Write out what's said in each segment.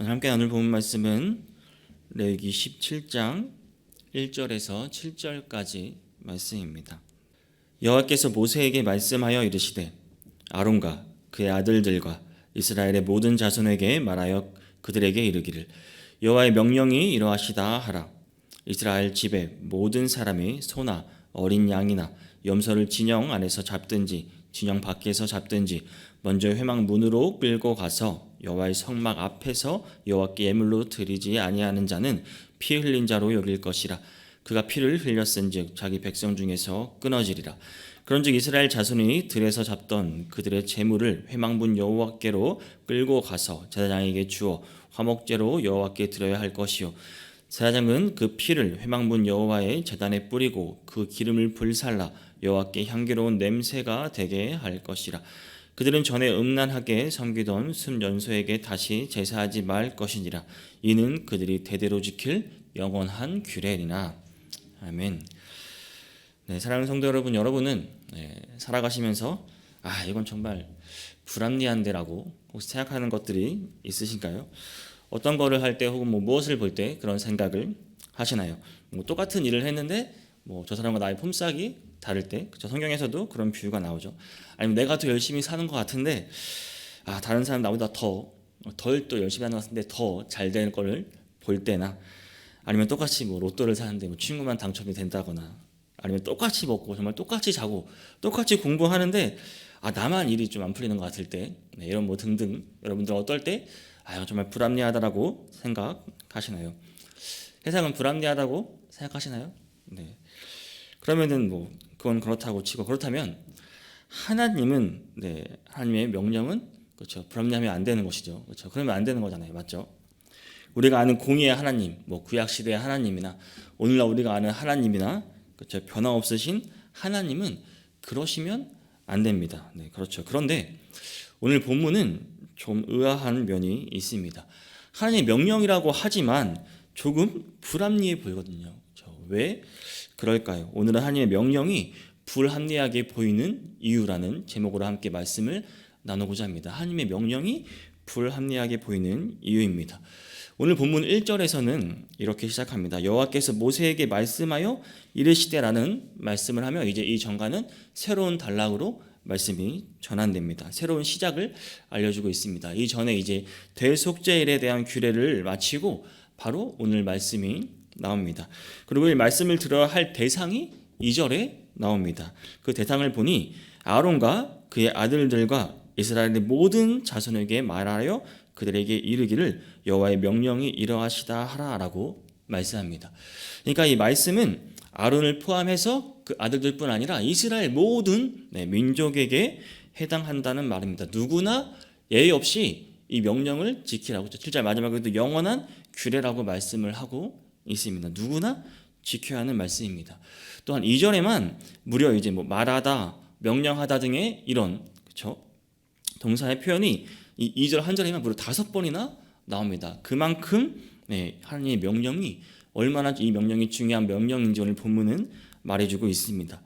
오늘 함께 나눌 본문 말씀은 레위기 17장 1절에서 7절까지 말씀입니다. 여호와께서 모세에게 말씀하여 이르시되 아론과 그의 아들들과 이스라엘의 모든 자손에게 말하여 그들에게 이르기를 여호와의 명령이 이러하시다 하라. 이스라엘 집의 모든 사람이 소나 어린 양이나 염소를 진영 안에서 잡든지 진영 밖에서 잡든지 먼저 회막 문으로 끌고 가서 여호와의 성막 앞에서 여호와께 예물로 드리지 아니하는 자는 피 흘린 자로 여길 것이라. 그가 피를 흘렸은즉 자기 백성 중에서 끊어지리라. 그런즉 이스라엘 자손이 들에서 잡던 그들의 제물을 회막문 여호와께로 끌고 가서 제사장에게 주어 화목제로 여호와께 드려야 할 것이요 제사장은 그 피를 회막문 여호와의 제단에 뿌리고 그 기름을 불살라 여호와께 향기로운 냄새가 되게 할 것이라. 그들은 전에 음란하게 섬기던 순연소에게 다시 제사하지 말 것이니라. 이는 그들이 대대로 지킬 영원한 규례니라. 아멘. 네, 사랑하는 성도 여러분, 여러분은 살아가시면서 이건 정말 불합리한데라고 혹시 생각하는 것들이 있으신가요? 어떤 거를 할 때 혹은 무엇을 볼 때 그런 생각을 하시나요? 똑같은 일을 했는데 저 사람과 나의 품삯이 다를 때, 성경에서도 그런 비유가 나오죠. 아니면 내가 더 열심히 사는 것 같은데 다른 사람 나보다 덜 또 열심히 하는 것 같은데 더 잘 되는 거를 볼 때나, 아니면 똑같이 로또를 사는데 친구만 당첨이 된다거나, 아니면 똑같이 먹고 정말 똑같이 자고 똑같이 공부하는데 나만 일이 좀 안 풀리는 것 같을 때, 이런 등등, 여러분들 어떨 때 정말 불합리하다라고 생각하시나요? 세상은 불합리하다고 생각하시나요? 네. 그러면은 그건 그렇다고 치고, 그렇다면 하나님은 하나님의 명령은 불합리하면 안 되는 것이죠. 그렇죠? 그러면 안 되는 거잖아요. 맞죠? 우리가 아는 공의의 하나님, 구약 시대의 하나님이나 오늘날 우리가 아는 하나님이나 변함없으신 하나님은 그러시면 안 됩니다. 네, 그렇죠. 그런데 오늘 본문은 좀 의아한 면이 있습니다. 하나님의 명령이라고 하지만 조금 불합리해 보이거든요. 왜 그럴까요? 오늘은 하나님의 명령이 불합리하게 보이는 이유라는 제목으로 함께 말씀을 나누고자 합니다. 하나님의 명령이 불합리하게 보이는 이유입니다. 오늘 본문 1절에서는 이렇게 시작합니다. 여호와께서 모세에게 말씀하여 이르시되라는 말씀을 하며 이제 이 전가는 새로운 단락으로 말씀이 전환됩니다. 새로운 시작을 알려주고 있습니다. 이 전에 이제 대속죄일에 대한 규례를 마치고 바로 오늘 말씀이 나옵니다. 그리고 이 말씀을 들어야 할 대상이 2절에 나옵니다. 그 대상을 보니 아론과 그의 아들들과 이스라엘의 모든 자손에게 말하여 그들에게 이르기를 여호와의 명령이 이러하시다 하라라고 말씀합니다. 그러니까 이 말씀은 아론을 포함해서 그 아들들뿐 아니라 이스라엘 모든 민족에게 해당한다는 말입니다. 누구나 예의 없이 이 명령을 지키라고, 7절 마지막에도 영원한 규례라고 말씀을 하고 있습니다. 누구나 지켜야 하는 말씀입니다. 또한 2절에만 무려 이제 말하다, 명령하다 등의 이런 동사의 표현이 이 2절 한 절에만 무려 5번이나 나옵니다. 그만큼 하나님의 명령이 얼마나 이 명령이 중요한 명령인지 오늘 본문은 말해주고 있습니다.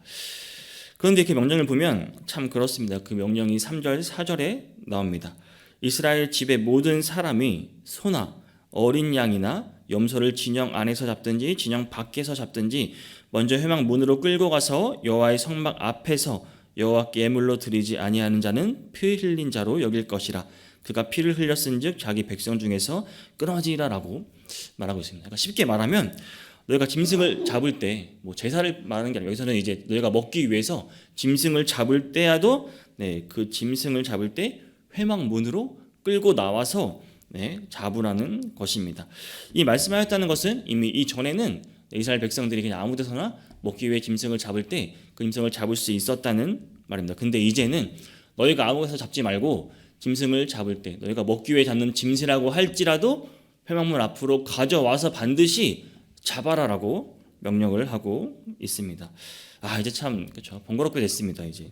그런데 이렇게 명령을 보면 참 그렇습니다. 그 명령이 3절, 4절에 나옵니다. 이스라엘 집의 모든 사람이 소나 어린 양이나 염소를 진영 안에서 잡든지 진영 밖에서 잡든지 먼저 회막 문으로 끌고 가서 여호와의 성막 앞에서 여호와께 예물로 드리지 아니하는 자는 피 흘린 자로 여길 것이라. 그가 피를 흘렸은즉 자기 백성 중에서 끊어지라라고 말하고 있습니다. 그러니까 쉽게 말하면 너희가 짐승을 잡을 때 제사를 말하는 게 아니라 여기서는 이제 너희가 먹기 위해서 짐승을 잡을 때야도 그 짐승을 잡을 때 회막 문으로 끌고 나와서 잡으라는 것입니다. 이 말씀하였다는 것은 이미 이 전에는 이스라엘 백성들이 그냥 아무 데서나 먹기 위해 짐승을 잡을 때 그 짐승을 잡을 수 있었다는 말입니다. 근데 이제는 너희가 아무 데서 잡지 말고 짐승을 잡을 때 너희가 먹기 위해 잡는 짐승이라고 할지라도 회막문 앞으로 가져와서 반드시 잡아라라고 명령을 하고 있습니다. 이제 참 번거롭게 됐습니다. 이제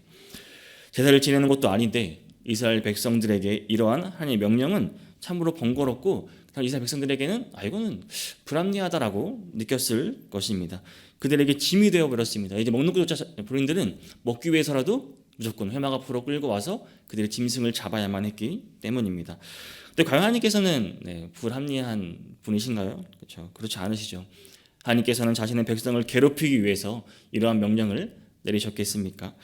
제사를 지내는 것도 아닌데 이스라엘 백성들에게 이러한 하나님의 명령은 참으로 번거롭고 이스라엘 백성들에게는 이거는 불합리하다라고 느꼈을 것입니다. 그들에게 짐이 되어버렸습니다. 이제 먹는 것조차 본인들은 먹기 위해서라도 무조건 회막 앞으로 끌고 와서 그들의 짐승을 잡아야만 했기 때문입니다. 근데 과연 하나님께서는 불합리한 분이신가요? 그렇죠. 그렇지 않으시죠. 하나님께서는 자신의 백성을 괴롭히기 위해서 이러한 명령을 내리셨겠습니까?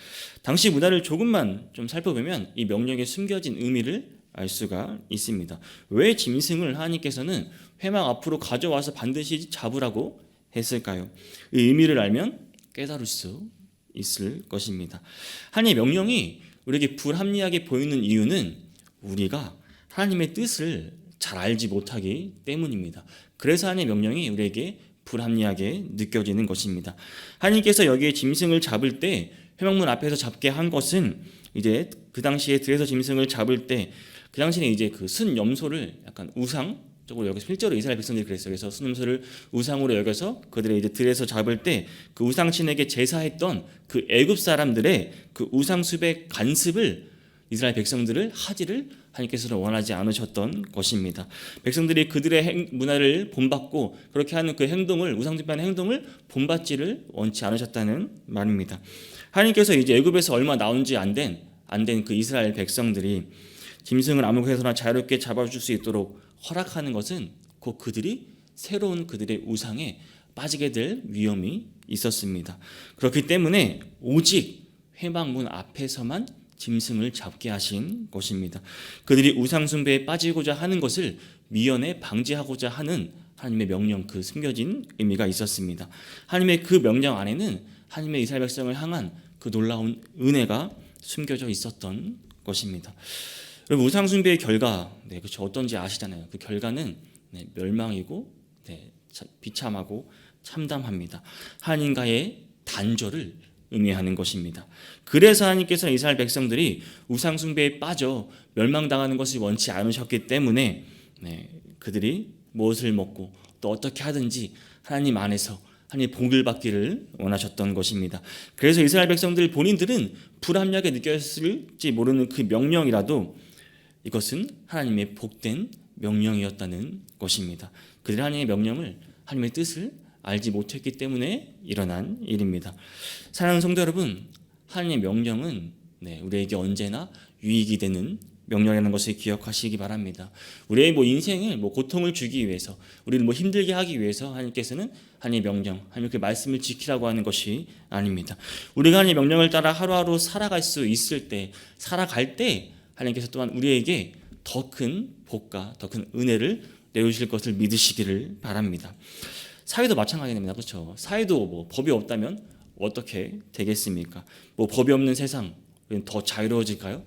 당시 문화를 조금만 좀 살펴보면 이 명령에 숨겨진 의미를 알 수가 있습니다. 왜 짐승을 하나님께서는 회막 앞으로 가져와서 반드시 잡으라고 했을까요? 이 의미를 알면 깨달을 수 있을 것입니다. 하나님의 명령이 우리에게 불합리하게 보이는 이유는 우리가 하나님의 뜻을 잘 알지 못하기 때문입니다. 그래서 하나님의 명령이 우리에게 불합리하게 느껴지는 것입니다. 하나님께서 여기에 짐승을 잡을 때 회막문 앞에서 잡게 한 것은 이제 그 당시에 들에서 짐승을 잡을 때 그 당시에 이제 그 순염소를 약간 우상적으로 여기서 실제로 이스라엘 백성들이 그랬어요. 그래서 순염소를 우상으로 여겨서 그들의 이제 들에서 잡을 때 그 우상신에게 제사했던 그 애굽 사람들의 그 우상숭배 간습을 이스라엘 백성들을 하지를 하나님께서는 원하지 않으셨던 것입니다. 백성들이 그들의 문화를 본받고 그렇게 하는 그 행동을 우상숭배하는 행동을 본받지를 원치 않으셨다는 말입니다. 하나님께서 이제 애굽에서 얼마 나온 지 안 된 그 이스라엘 백성들이 짐승을 아무 곳에서나 자유롭게 잡아줄 수 있도록 허락하는 것은 곧 그들이 새로운 그들의 우상에 빠지게 될 위험이 있었습니다. 그렇기 때문에 오직 회막문 앞에서만 짐승을 잡게 하신 것입니다. 그들이 우상숭배에 빠지고자 하는 것을 미연에 방지하고자 하는 하나님의 명령, 그 숨겨진 의미가 있었습니다. 하나님의 그 명령 안에는 하나님의 이스라엘 백성을 향한 그 놀라운 은혜가 숨겨져 있었던 것입니다. 여러분, 우상숭배의 결과, 그렇죠, 어떤지 아시잖아요. 그 결과는 멸망이고 비참하고 참담합니다. 하나님과의 단절을 의미하는 것입니다. 그래서 하나님께서 이스라엘 백성들이 우상숭배에 빠져 멸망당하는 것을 원치 않으셨기 때문에 그들이 무엇을 먹고 또 어떻게 하든지 하나님 안에서 하나님의 복을 받기를 원하셨던 것입니다. 그래서 이스라엘 백성들 본인들은 불합리하게 느꼈을지 모르는 그 명령이라도 이것은 하나님의 복된 명령이었다는 것입니다. 그들이 하나님의 명령을, 하나님의 뜻을 알지 못했기 때문에 일어난 일입니다. 사랑하는 성도 여러분, 하나님의 명령은 우리에게 언제나 유익이 되는 명령이라는 것을 기억하시기 바랍니다. 우리의 인생을 고통을 주기 위해서, 우리를 힘들게 하기 위해서 하나님께서는 하나님의 명령, 하나님의 그 말씀을 지키라고 하는 것이 아닙니다. 우리가 하나님의 명령을 따라 하루하루 살아갈 수 있을 때, 살아갈 때 하나님께서 또한 우리에게 더 큰 복과 더 큰 은혜를 내주실 것을 믿으시기를 바랍니다. 사회도 마찬가지입니다. 그렇죠? 사회도 법이 없다면 어떻게 되겠습니까? 법이 없는 세상, 더 자유로워질까요?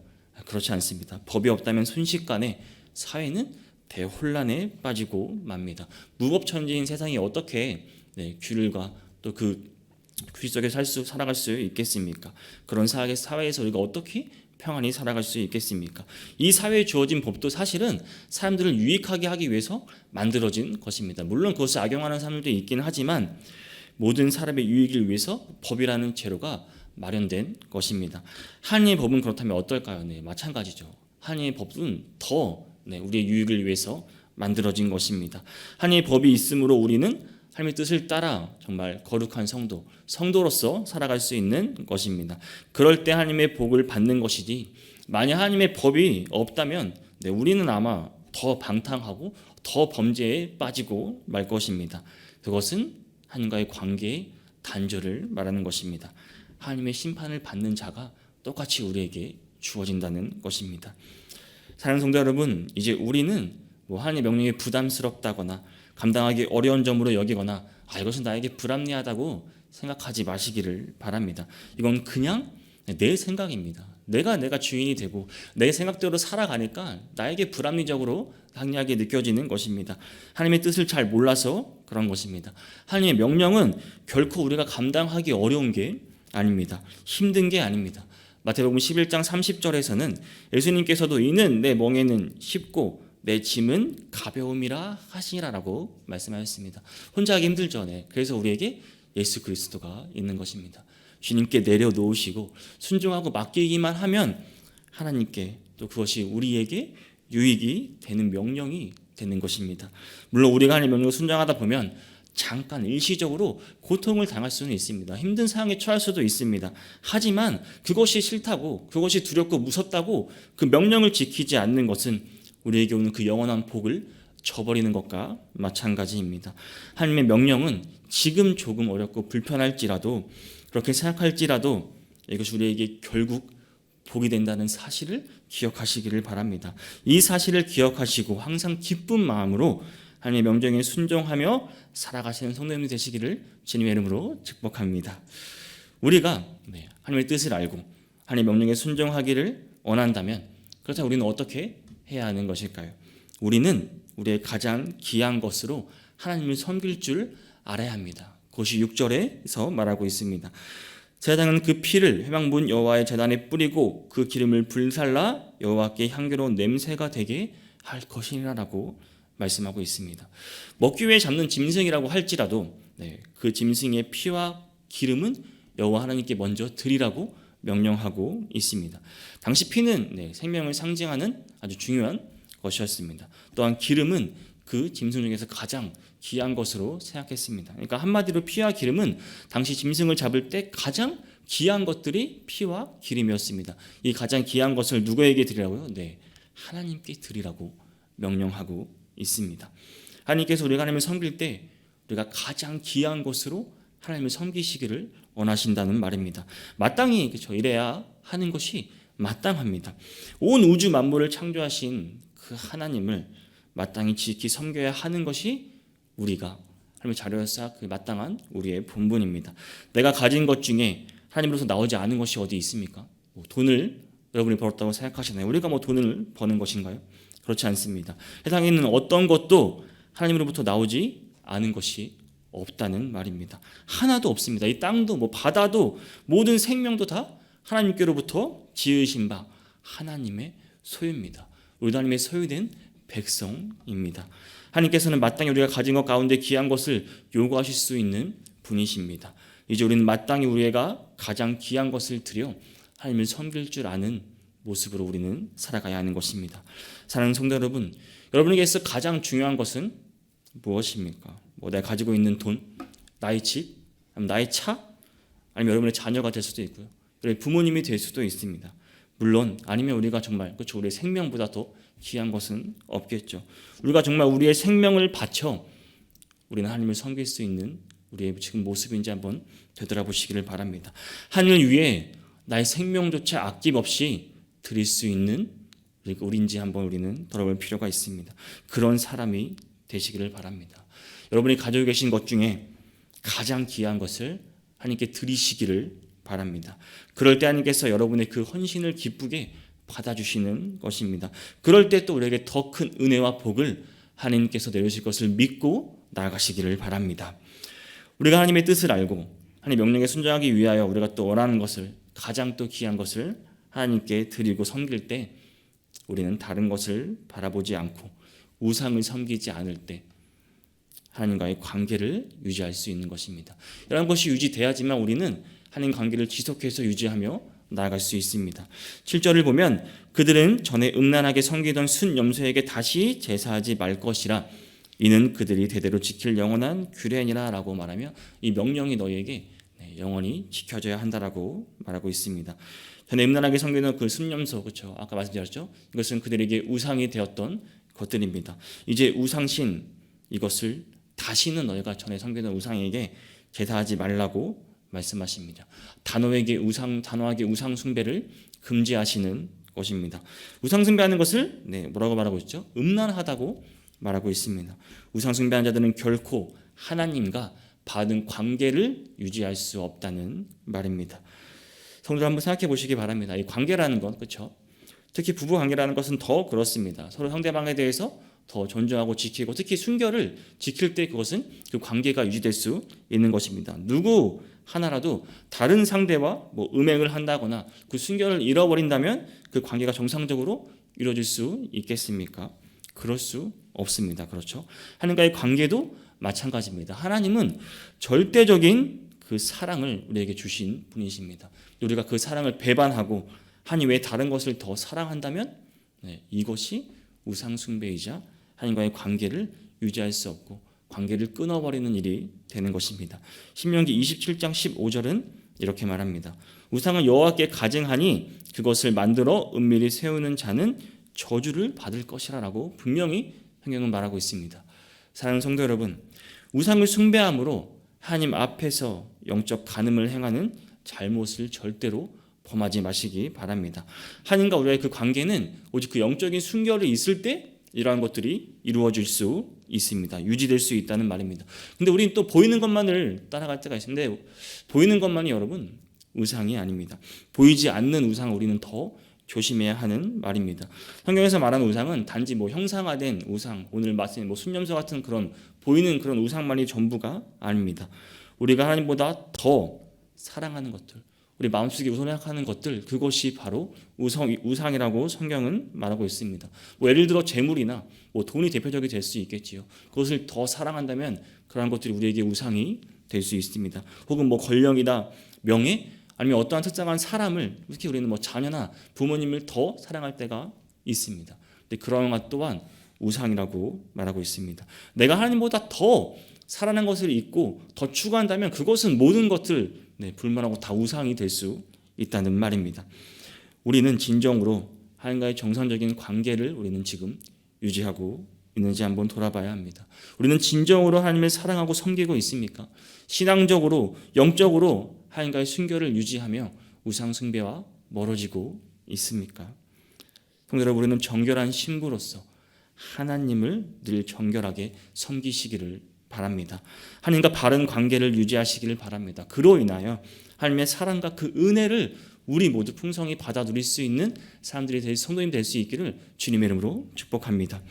그렇지 않습니다. 법이 없다면 순식간에 사회는 대혼란에 빠지고 맙니다. 무법천지인 세상이 어떻게 규율과 또 그 규칙 속에 살아갈 수 있겠습니까? 그런 사회에서 우리가 어떻게 평안히 살아갈 수 있겠습니까? 이 사회에 주어진 법도 사실은 사람들을 유익하게 하기 위해서 만들어진 것입니다. 물론 그것을 악용하는 사람들도 있긴 하지만 모든 사람의 유익을 위해서 법이라는 제도가 마련된 것입니다. 하나님의 법은 그렇다면 어떨까요? 마찬가지죠. 하나님의 법은 더 우리의 유익을 위해서 만들어진 것입니다. 하나님의 법이 있으므로 우리는 하나님의 뜻을 따라 정말 거룩한 성도로서 살아갈 수 있는 것입니다. 그럴 때 하나님의 복을 받는 것이지, 만약 하나님의 법이 없다면 우리는 아마 더 방탕하고 더 범죄에 빠지고 말 것입니다. 그것은 하나님과의 관계의 단절을 말하는 것입니다. 하나님의 심판을 받는 자가 똑같이 우리에게 주어진다는 것입니다. 사랑하는 성도 여러분, 이제 우리는 하나님의 명령이 부담스럽다거나 감당하기 어려운 점으로 여기거나 이것은 나에게 불합리하다고 생각하지 마시기를 바랍니다. 이건 그냥 내 생각입니다. 내가 주인이 되고 내 생각대로 살아가니까 나에게 불합리적으로 합리하게 느껴지는 것입니다. 하나님의 뜻을 잘 몰라서 그런 것입니다. 하나님의 명령은 결코 우리가 감당하기 어려운 게 아닙니다. 힘든 게 아닙니다. 마태복음 11장 30절에서는 예수님께서도 이는 내 멍에는 쉽고 내 짐은 가벼움이라 하시라라고 말씀하셨습니다. 혼자 하기 힘들죠. 그래서 우리에게 예수 그리스도가 있는 것입니다. 주님께 내려놓으시고 순종하고 맡기기만 하면 하나님께 또 그것이 우리에게 유익이 되는 명령이 되는 것입니다. 물론 우리가 하나님의 명령을 순종하다 보면 잠깐 일시적으로 고통을 당할 수는 있습니다. 힘든 상황에 처할 수도 있습니다. 하지만 그것이 싫다고, 그것이 두렵고 무섭다고 그 명령을 지키지 않는 것은 우리에게 오는 그 영원한 복을 저버리는 것과 마찬가지입니다. 하나님의 명령은 지금 조금 어렵고 불편할지라도, 그렇게 생각할지라도 이것이 우리에게 결국 복이 된다는 사실을 기억하시기를 바랍니다. 이 사실을 기억하시고 항상 기쁜 마음으로 하나님의 명령에 순종하며 살아가시는 성도님이 되시기를 주님의 이름으로 축복합니다. 우리가 하나님의 뜻을 알고 하나님의 명령에 순종하기를 원한다면, 그렇다면 우리는 어떻게 해야 하는 것일까요? 우리는 우리의 가장 귀한 것으로 하나님을 섬길 줄 알아야 합니다. 그것이 6절에서 말하고 있습니다. 제사장은 그 피를 회막문 여호와의 제단에 뿌리고 그 기름을 불살라 여호와께 향기로운 냄새가 되게 할 것이라고 말씀하고 있습니다. 먹기 위해 잡는 짐승이라고 할지라도 그 짐승의 피와 기름은 여호와 하나님께 먼저 드리라고 명령하고 있습니다. 당시 피는 생명을 상징하는 아주 중요한 것이었습니다. 또한 기름은 그 짐승 중에서 가장 귀한 것으로 생각했습니다. 그러니까 한마디로 피와 기름은 당시 짐승을 잡을 때 가장 귀한 것들이 피와 기름이었습니다. 이 가장 귀한 것을 누구에게 드리라고요? 하나님께 드리라고 명령하고 있습니다. 하나님께서 우리가 하나님을 섬길 때 우리가 가장 귀한 것으로 하나님을 섬기시기를 원하신다는 말입니다. 마땅히 이래야 하는 것이 마땅합니다. 온 우주 만물을 창조하신 그 하나님을 마땅히 지키 섬겨야 하는 것이 우리가 하나님의 자녀로 쌓아 그 마땅한 우리의 본분입니다. 내가 가진 것 중에 하나님으로서 나오지 않은 것이 어디 있습니까? 돈을 여러분이 벌었다고 생각하시나요? 우리가 돈을 버는 것인가요? 그렇지 않습니다. 세상에 있는 어떤 것도 하나님으로부터 나오지 않은 것이 없다는 말입니다. 하나도 없습니다. 이 땅도 바다도 모든 생명도 다 하나님께로부터 지으신 바 하나님의 소유입니다. 우리도 하나님의 소유된 백성입니다. 하나님께서는 마땅히 우리가 가진 것 가운데 귀한 것을 요구하실 수 있는 분이십니다. 이제 우리는 마땅히 우리가 가장 귀한 것을 드려 하나님을 섬길 줄 아는 모습으로 우리는 살아가야 하는 것입니다. 사랑하는 성도 여러분, 여러분에게서 가장 중요한 것은 무엇입니까? 내가 가지고 있는 돈, 나의 집, 나의 차, 아니면 여러분의 자녀가 될 수도 있고요. 여러분의 부모님이 될 수도 있습니다. 물론 아니면 우리가 정말 우리의 생명보다 더 귀한 것은 없겠죠. 우리가 정말 우리의 생명을 바쳐 우리는 하나님을 섬길 수 있는 우리의 지금 모습인지 한번 되돌아보시기를 바랍니다. 하늘 위에 나의 생명조차 아낌없이 드릴 수 있는 우리인지 한번 우리는 돌아볼 필요가 있습니다. 그런 사람이 되시기를 바랍니다. 여러분이 가지고 계신 것 중에 가장 귀한 것을 하나님께 드리시기를 바랍니다. 그럴 때 하나님께서 여러분의 그 헌신을 기쁘게 받아주시는 것입니다. 그럴 때 또 우리에게 더 큰 은혜와 복을 하나님께서 내려주실 것을 믿고 나아가시기를 바랍니다. 우리가 하나님의 뜻을 알고 하나님의 명령에 순종하기 위하여 우리가 또 원하는 것을, 가장 또 귀한 것을 하나님께 드리고 섬길 때 우리는 다른 것을 바라보지 않고 우상을 섬기지 않을 때 하나님과의 관계를 유지할 수 있는 것입니다. 이런 것이 유지돼야지만 우리는 하나님 관계를 지속해서 유지하며 나아갈 수 있습니다. 7절을 보면 그들은 전에 음란하게 섬기던 순염소에게 다시 제사하지 말 것이라 이는 그들이 대대로 지킬 영원한 규례니라 라고 말하며 이 명령이 너희에게 영원히 지켜져야 한다라고 말하고 있습니다. 전에 음란하게 섬기던 그 순염소, 그렇죠? 아까 말씀드렸죠? 이것은 그들에게 우상이 되었던 것들입니다. 이제 우상신 이것을 다시는 너희가 전에 섬기던 우상에게 제사하지 말라고 말씀하십니다. 단호하게 우상 숭배를 금지하시는 것입니다. 우상 숭배하는 것을 뭐라고 말하고 있죠? 음란하다고 말하고 있습니다. 우상 숭배하는 자들은 결코 하나님과 받은 관계를 유지할 수 없다는 말입니다. 성도들 한번 생각해 보시기 바랍니다. 이 관계라는 건 그렇죠? 특히 부부 관계라는 것은 더 그렇습니다. 서로 상대방에 대해서 더 존중하고 지키고 특히 순결을 지킬 때 그것은 그 관계가 유지될 수 있는 것입니다. 누구 하나라도 다른 상대와 음행을 한다거나 그 순결을 잃어버린다면 그 관계가 정상적으로 이루어질 수 있겠습니까? 그럴 수 없습니다. 그렇죠? 하나님과의 관계도 마찬가지입니다. 하나님은 절대적인 그 사랑을 우리에게 주신 분이십니다. 우리가 그 사랑을 배반하고 하나님 외에 다른 것을 더 사랑한다면 이것이 우상 숭배이자 하나님과의 관계를 유지할 수 없고 관계를 끊어버리는 일이 되는 것입니다. 신명기 27장 15절은 이렇게 말합니다. 우상은 여호와께 가증하니 그것을 만들어 은밀히 세우는 자는 저주를 받을 것이라고 분명히 성경은 말하고 있습니다. 사랑하는 성도 여러분, 우상을 숭배함으로 하나님 앞에서 영적 간음을 행하는 잘못을 절대로 범하지 마시기 바랍니다. 하나님과 우리의 그 관계는 오직 그 영적인 순결이 있을 때 이러한 것들이 이루어질 수 있습니다. 유지될 수 있다는 말입니다. 근데 우리는 또 보이는 것만을 따라갈 때가 있는데 보이는 것만이 여러분 우상이 아닙니다. 보이지 않는 우상을 우리는 더 조심해야 하는 말입니다. 성경에서 말하는 우상은 단지 형상화된 우상, 오늘 말씀 순념소 같은 그런 보이는 그런 우상만이 전부가 아닙니다. 우리가 하나님보다 더 사랑하는 것들, 우리 마음속에 생각하는 것들, 그것이 바로 우상이라고 성경은 말하고 있습니다. 예를 들어 재물이나 돈이 대표적이 될 수 있겠지요. 그것을 더 사랑한다면 그러한 것들이 우리에게 우상이 될 수 있습니다. 혹은 권력이나 명예, 아니면 어떠한 특정한 사람을, 특히 우리는 자녀나 부모님을 더 사랑할 때가 있습니다. 근데 그러한 것 또한 우상이라고 말하고 있습니다. 내가 하나님보다 더 사랑하는 것을 잊고 더 추구한다면 그것은 모든 것들 불만하고 다 우상이 될 수 있다는 말입니다. 우리는 진정으로 하나님과의 정상적인 관계를 우리는 지금 유지하고 있는지 한번 돌아봐야 합니다. 우리는 진정으로 하나님을 사랑하고 섬기고 있습니까? 신앙적으로, 영적으로 하나님과의 순결을 유지하며 우상 숭배와 멀어지고 있습니까? 성도 여러분, 우리는 정결한 신부로서 하나님을 늘 정결하게 섬기시기를 바랍니다. 하나님과 바른 관계를 유지하시기를 바랍니다. 그로 인하여 하나님의 사랑과 그 은혜를 우리 모두 풍성히 받아 누릴 수 있는 사람들이 될 성도님 될 수 있기를 주님의 이름으로 축복합니다.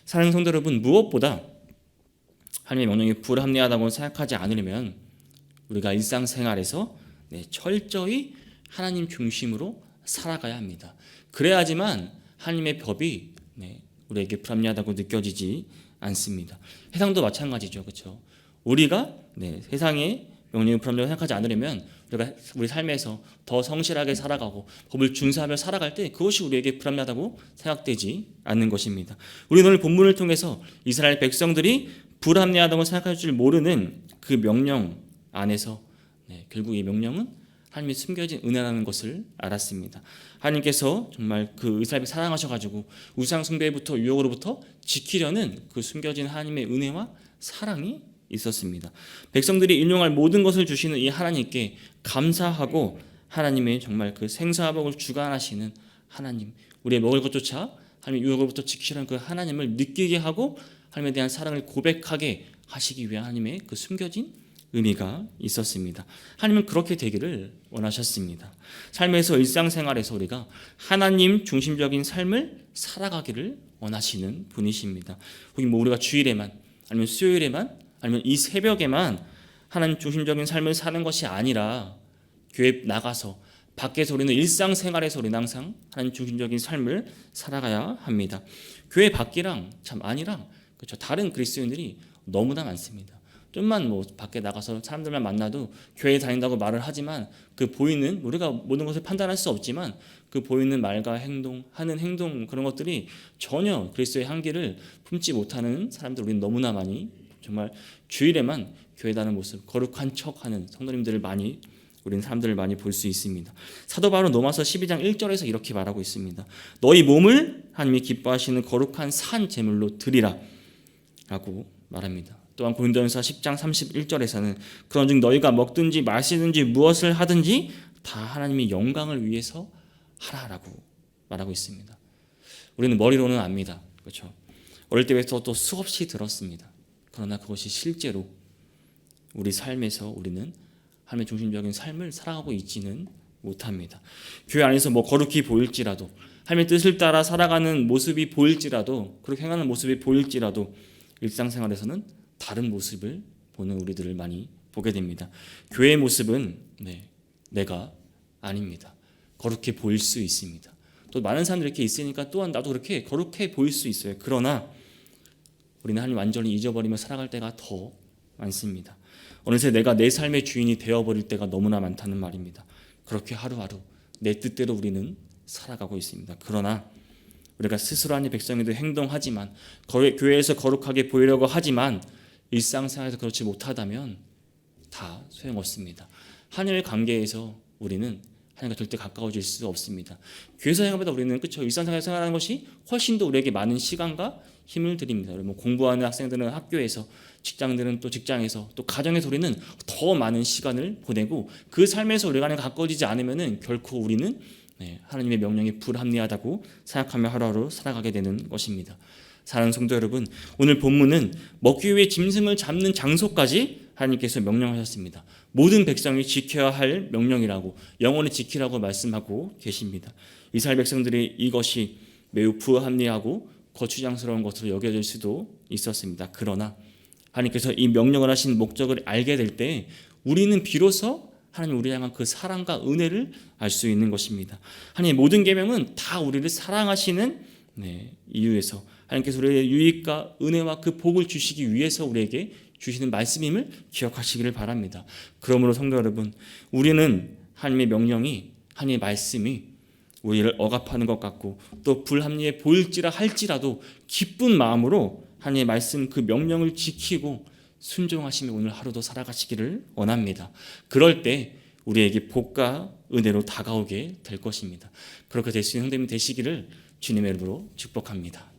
사랑하는 성도 여러분, 무엇보다 하나님의 명령이 불합리하다고 생각하지 않으려면 우리가 일상생활에서 철저히 하나님 중심으로 살아가야 합니다. 그래야지만 하나님의 법이 우리에게 불합리하다고 느껴지지 않습니다. 세상도 마찬가지죠, 그렇죠? 우리가 세상의 명령이 불합리하다고 생각하지 않으려면 우리가 우리 삶에서 더 성실하게 살아가고 법을 준수하며 살아갈 때 그것이 우리에게 불합리하다고 생각되지 않는 것입니다. 우리는 오늘 본문을 통해서 이스라엘 백성들이 불합리하다고 생각할 줄 모르는 그 명령 안에서 결국 이 명령은 하나님의 숨겨진 은혜라는 것을 알았습니다. 하나님께서 정말 그 이스라엘을 사랑하셔가지고 우상 숭배부터 유혹으로부터 지키려는 그 숨겨진 하나님의 은혜와 사랑이 있었습니다. 백성들이 인용할 모든 것을 주시는 이 하나님께 감사하고 하나님의 정말 그 생사화복을 주관하시는 하나님, 우리의 먹을 것조차 하나님의 유혹으로부터 지키려는 그 하나님을 느끼게 하고 하나님에 대한 사랑을 고백하게 하시기 위한 하나님의 그 숨겨진 의미가 있었습니다. 하나님은 그렇게 되기를 원하셨습니다. 삶에서 일상생활에서 우리가 하나님 중심적인 삶을 살아가기를 원하시는 분이십니다. 혹은 우리가 주일에만 아니면 수요일에만 아니면 이 새벽에만 하나님 중심적인 삶을 사는 것이 아니라 교회 나가서 밖에서 우리는 일상생활에서 우리는 항상 하나님 중심적인 삶을 살아가야 합니다. 교회 밖이랑 참 안이랑 그렇죠. 다른 그리스도인들이 너무나 많습니다. 좀만 밖에 나가서 사람들만 만나도 교회에 다닌다고 말을 하지만 그 보이는 우리가 모든 것을 판단할 수 없지만 그 보이는 말과 행동, 하는 행동 그런 것들이 전혀 그리스도의 향기를 품지 못하는 사람들 우리는 너무나 많이 정말 주일에만 교회 다니는 모습, 거룩한 척하는 성도님들을 많이 우리는 사람들을 많이 볼 수 있습니다. 사도 바울은 로마서 12장 1절에서 이렇게 말하고 있습니다. 너희 몸을 하나님이 기뻐하시는 거룩한 산 제물로 드리라 라고 말합니다. 또한 고린도전서 10장 31절에서는 그런즉 너희가 먹든지 마시든지 무엇을 하든지 다 하나님의 영광을 위해서 하라라고 말하고 있습니다. 우리는 머리로는 압니다. 그렇죠? 어릴 때부터 또 수없이 들었습니다. 그러나 그것이 실제로 우리 삶에서 우리는 하나님의 중심적인 삶을 살아가고 있지는 못합니다. 교회 안에서 거룩히 보일지라도 하나님의 뜻을 따라 살아가는 모습이 보일지라도 그렇게 행하는 모습이 보일지라도 일상생활에서는 다른 모습을 보는 우리들을 많이 보게 됩니다. 교회의 모습은 내가 아닙니다. 거룩해 보일 수 있습니다. 또 많은 사람들이 이렇게 있으니까 또한 나도 그렇게 거룩해 보일 수 있어요. 그러나 우리는 하나님 완전히 잊어버리며 살아갈 때가 더 많습니다. 어느새 내가 내 삶의 주인이 되어버릴 때가 너무나 많다는 말입니다. 그렇게 하루하루 내 뜻대로 우리는 살아가고 있습니다. 그러나 우리가 스스로 하나님의 백성이도 행동하지만 교회에서 거룩하게 보이려고 하지만 일상생활에서 그렇지 못하다면 다 소용없습니다. 하나님의 관계에서 우리는 하나님과 절대 가까워질 수 없습니다. 교회에서 생활보다 우리는 그렇죠. 일상생활에서 생활하는 것이 훨씬 더 우리에게 많은 시간과 힘을 드립니다. 뭐 공부하는 학생들은 학교에서, 직장들은 또 직장에서, 또 가정에서 우리는 더 많은 시간을 보내고 그 삶에서 우리가 하나님과 가까워지지 않으면은 결코 우리는 하나님의 명령이 불합리하다고 생각하며 하루하루 살아가게 되는 것입니다. 사랑하는 성도 여러분, 오늘 본문은 먹기 위해 짐승을 잡는 장소까지 하나님께서 명령하셨습니다. 모든 백성이 지켜야 할 명령이라고, 영원히 지키라고 말씀하고 계십니다. 이스라엘 백성들이 이것이 매우 부합리하고 거추장스러운 것으로 여겨질 수도 있었습니다. 그러나 하나님께서 이 명령을 하신 목적을 알게 될 때 우리는 비로소 하나님 우리 향한 그 사랑과 은혜를 알 수 있는 것입니다. 하나님의 모든 계명은 다 우리를 사랑하시는 이유에서, 하나님께서 우리의 유익과 은혜와 그 복을 주시기 위해서 우리에게 주시는 말씀임을 기억하시기를 바랍니다. 그러므로 성도 여러분, 우리는 하나님의 명령이, 하나님의 말씀이 우리를 억압하는 것 같고 또 불합리해 보일지라 할지라도 기쁜 마음으로 하나님의 말씀 그 명령을 지키고 순종하시며 오늘 하루도 살아가시기를 원합니다. 그럴 때 우리에게 복과 은혜로 다가오게 될 것입니다. 그렇게 될 수 있는 형제님 되시기를 주님의 이름으로 축복합니다.